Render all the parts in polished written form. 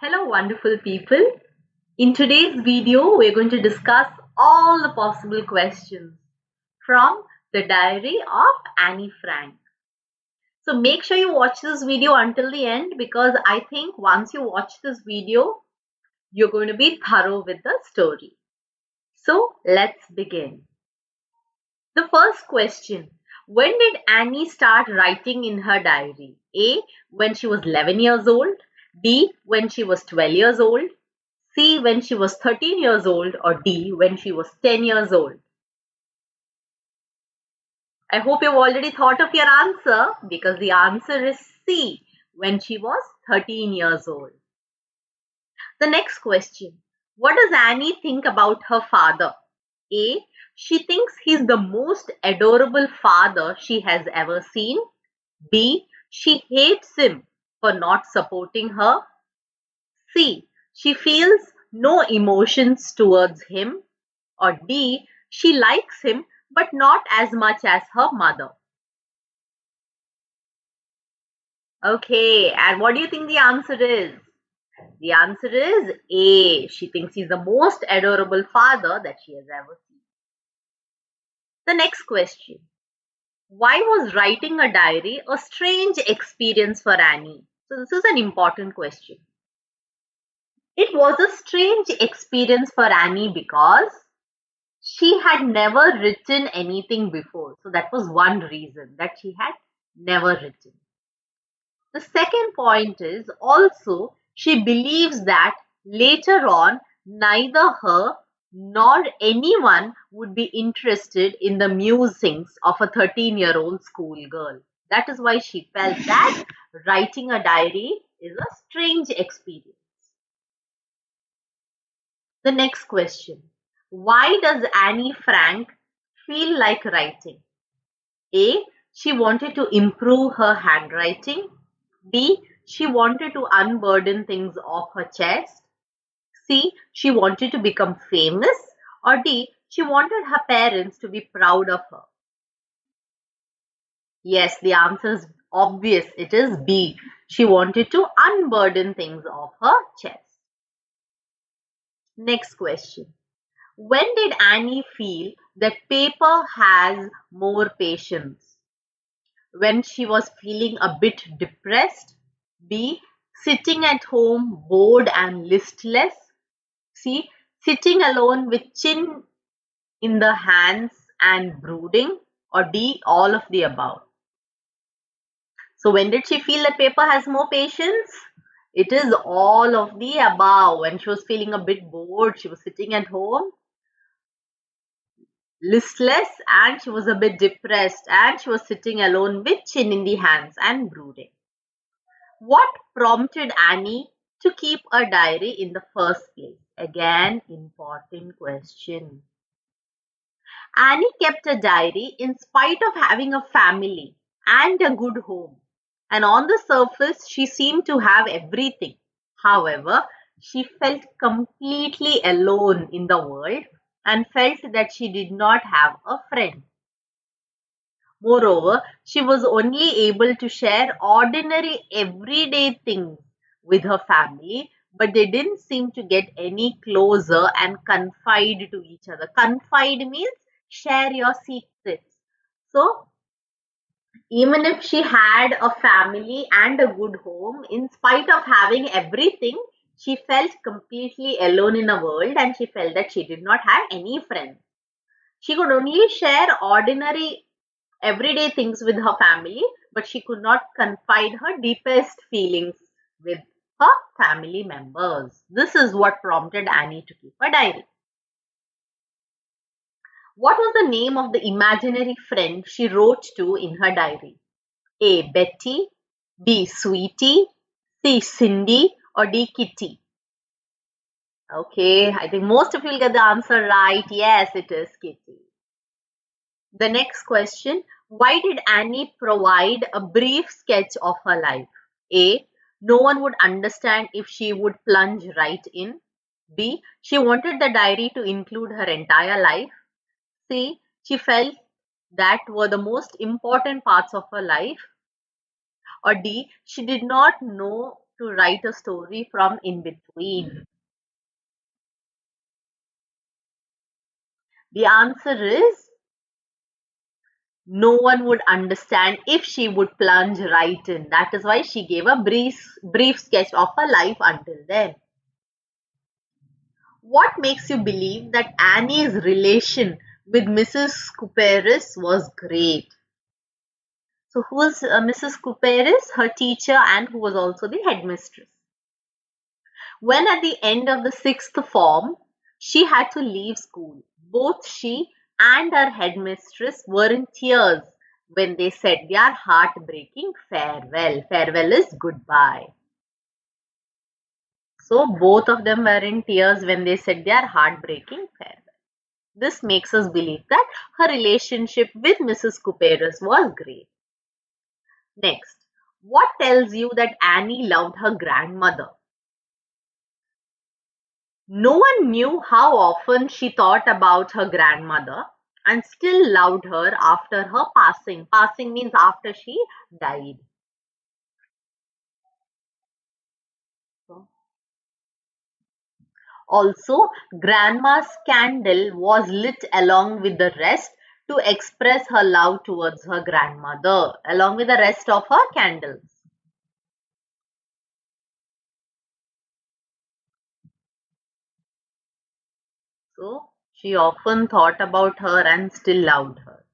Hello, wonderful people. In today's video, we're going to discuss all the possible questions from the diary of Annie Frank. So make sure you watch this video until the end because I think once you watch this video, you're going to be thorough with the story. So let's begin. The first question. When did Annie start writing in her diary? A. When she was 11 years old. B. When she was 12 years old. C. When she was 13 years old. Or D. When she was 10 years old. I hope you've already thought of your answer because the answer is C. When she was 13 years old. The next question. What does Annie think about her father? A. She thinks he's the most adorable father she has ever seen. B. She hates him for not supporting her. C. She feels no emotions towards him. Or D. She likes him but not as much as her mother. Okay, and what do you think the answer is? The answer is A. She thinks he's the most adorable father that she has ever seen. The next question. Why was writing a diary a strange experience for Annie? So this is an important question. It was a strange experience for Annie because she had never written anything before. So that was one reason that she had never written. The second point is also she believes that later on neither her nor anyone would be interested in the musings of a 13-year-old schoolgirl. That is why she felt that writing a diary is a strange experience. The next question. Why does Annie Frank feel like writing? A. She wanted to improve her handwriting. B. She wanted to unburden things off her chest. C. She wanted to become famous. Or D. She wanted her parents to be proud of her. Yes, the answer is obvious. It is B. She wanted to unburden things off her chest. Next question. When did Annie feel that paper has more patience? When she was feeling a bit depressed. B. Sitting at home bored and listless. C. Sitting alone with chin in the hands and brooding. Or D. All of the above. So when did she feel that paper has more patience? It is all of the above. When she was feeling a bit bored, she was sitting at home listless, and she was a bit depressed, and she was sitting alone with chin in the hands and brooding. What prompted Annie to keep a diary in the first place? Again, important question. Annie kept a diary in spite of having a family and a good home. And on the surface, she seemed to have everything. However, she felt completely alone in the world and felt that she did not have a friend. Moreover, she was only able to share ordinary everyday things with her family, but they didn't seem to get any closer and confide to each other. Confide means share your secrets. So, even if she had a family and a good home, in spite of having everything, she felt completely alone in a world and she felt that she did not have any friends. She could only share ordinary everyday things with her family, but she could not confide her deepest feelings with her family members. This is what prompted Annie to keep a diary. What was the name of the imaginary friend she wrote to in her diary? A. Betty, B. Sweetie, C. Cindy, or D. Kitty? Okay, I think most of you will get the answer right. Yes, it is Kitty. The next question. Why did Annie provide a brief sketch of her life? A. No one would understand if she would plunge right in. B. She wanted the diary to include her entire life. C. She felt that were the most important parts of her life. Or D. She did not know to write a story from in between? The answer is no one would understand if she would plunge right in. That is why she gave a brief sketch of her life until then. What makes you believe that Annie's relation with Mrs. Couperus was great? So, who was Mrs. Couperus? Her teacher, and who was also the headmistress. When at the end of the sixth form, she had to leave school, both she and her headmistress were in tears when they said their heartbreaking farewell. Farewell is goodbye. So both of them were in tears when they said their heartbreaking farewell. This makes us believe that her relationship with Mrs. Couperus was great. Next, what tells you that Annie loved her grandmother? No one knew how often she thought about her grandmother and still loved her after her passing. Passing means after she died. Also, grandma's candle was lit along with the rest to express her love towards her grandmother, along with the rest of her candles. So, she often thought about her and still loved her.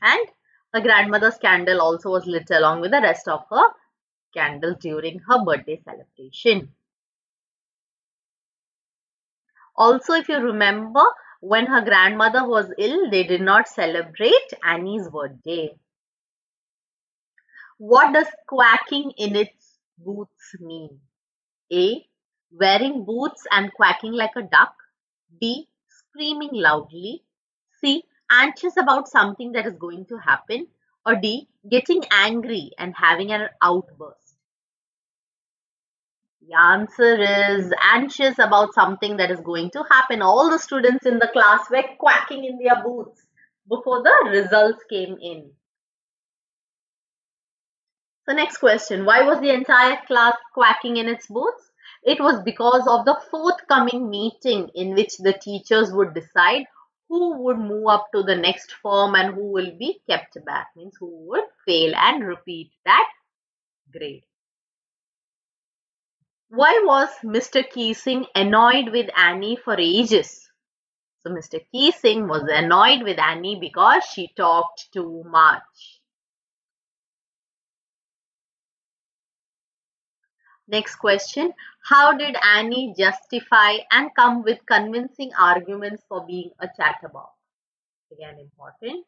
And her grandmother's candle also was lit along with the rest of her candles during her birthday celebration. Also, if you remember, when her grandmother was ill, they did not celebrate Annie's birthday. What does quacking in its boots mean? A. Wearing boots and quacking like a duck. B. Screaming loudly. C. Anxious about something that is going to happen. Or D. Getting angry and having an outburst. The answer is anxious about something that is going to happen. All the students in the class were quacking in their boots before the results came in. So next question, why was the entire class quacking in its boots? It was because of the forthcoming meeting in which the teachers would decide who would move up to the next form and who will be kept back, means who would fail and repeat that grade. Why was Mr. Keesing annoyed with Annie for ages? So Mr. Keesing was annoyed with Annie because she talked too much. Next question. How did Annie justify and come with convincing arguments for being a chatterbox? Again important.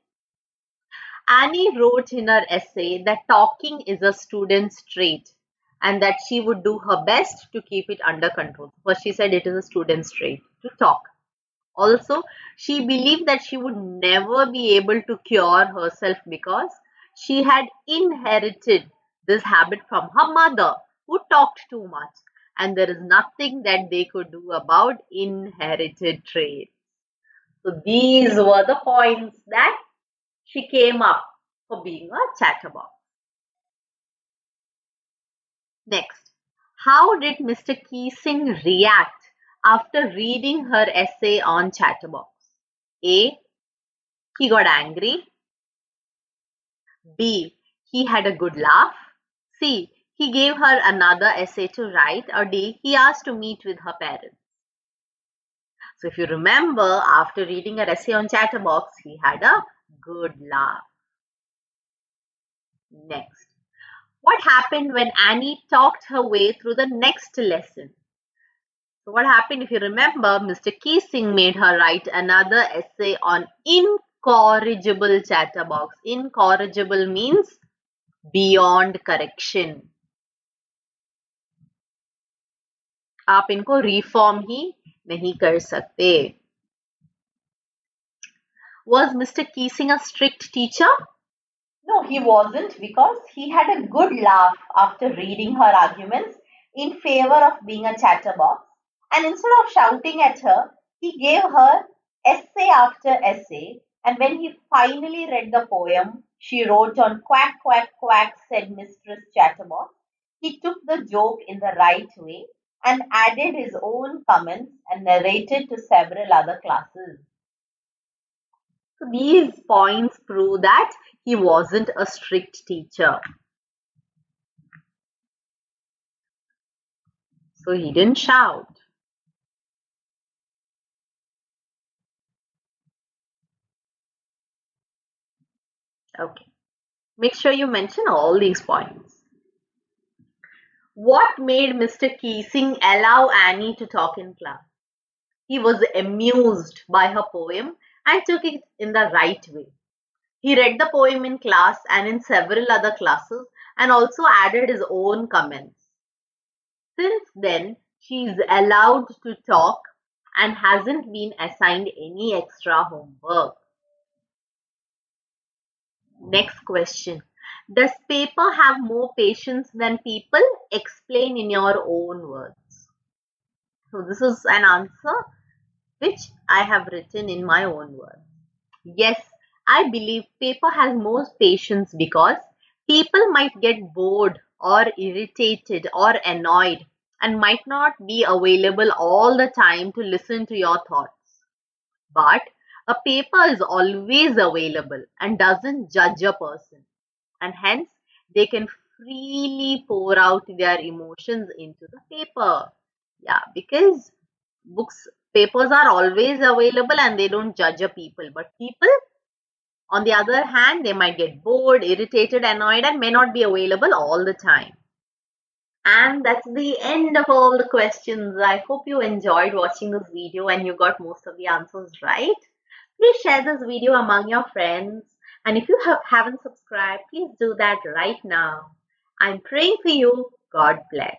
Annie wrote in her essay that talking is a student's trait and that she would do her best to keep it under control. First, she said it is a student's trait to talk. Also, she believed that she would never be able to cure herself because she had inherited this habit from her mother, who talked too much, and there is nothing that they could do about inherited traits. So, these were the points that she came up for being a chatterbox. Next, how did Mr. Keesing react after reading her essay on chatterbox? A. He got angry. B. He had a good laugh. C. He gave her another essay to write. Or D. He asked to meet with her parents. So if you remember, after reading her essay on chatterbox, he had a good laugh. Next. What happened when Annie talked her way through the next lesson? So what happened, if you remember, Mr. Keesing made her write another essay on incorrigible chatterbox. Incorrigible means beyond correction. आप इनको reform ही नहीं कर सकते. Was Mr. Keesing a strict teacher? No, he wasn't, because he had a good laugh after reading her arguments in favor of being a chatterbox. And instead of shouting at her, he gave her essay after essay. And when he finally read the poem she wrote on quack, quack, quack, said Mistress Chatterbox, He took the joke in the right way and added his own comments and narrated to several other classes. So these points prove that he wasn't a strict teacher. So he didn't shout. Okay. Make sure you mention all these points. What made Mr. Keesing allow Annie to talk in class? He was amused by her poem and took it in the right way. He read the poem in class and in several other classes and also added his own comments. Since then, she is allowed to talk and hasn't been assigned any extra homework. Next question. Does paper have more patience than people? Explain in your own words. So, this is an answer which I have written in my own words. Yes, I believe paper has more patience because people might get bored or irritated or annoyed and might not be available all the time to listen to your thoughts. But a paper is always available and doesn't judge a person, and hence they can freely pour out their emotions into the paper. Yeah, because papers are always available and they don't judge a people, but people on the other hand, they might get bored, irritated, annoyed, and may not be available all the time. And that's the end of all the questions. I hope you enjoyed watching this video and you got most of the answers right. Please share this video among your friends. And if you haven't subscribed, please do that right now. I'm praying for you. God bless.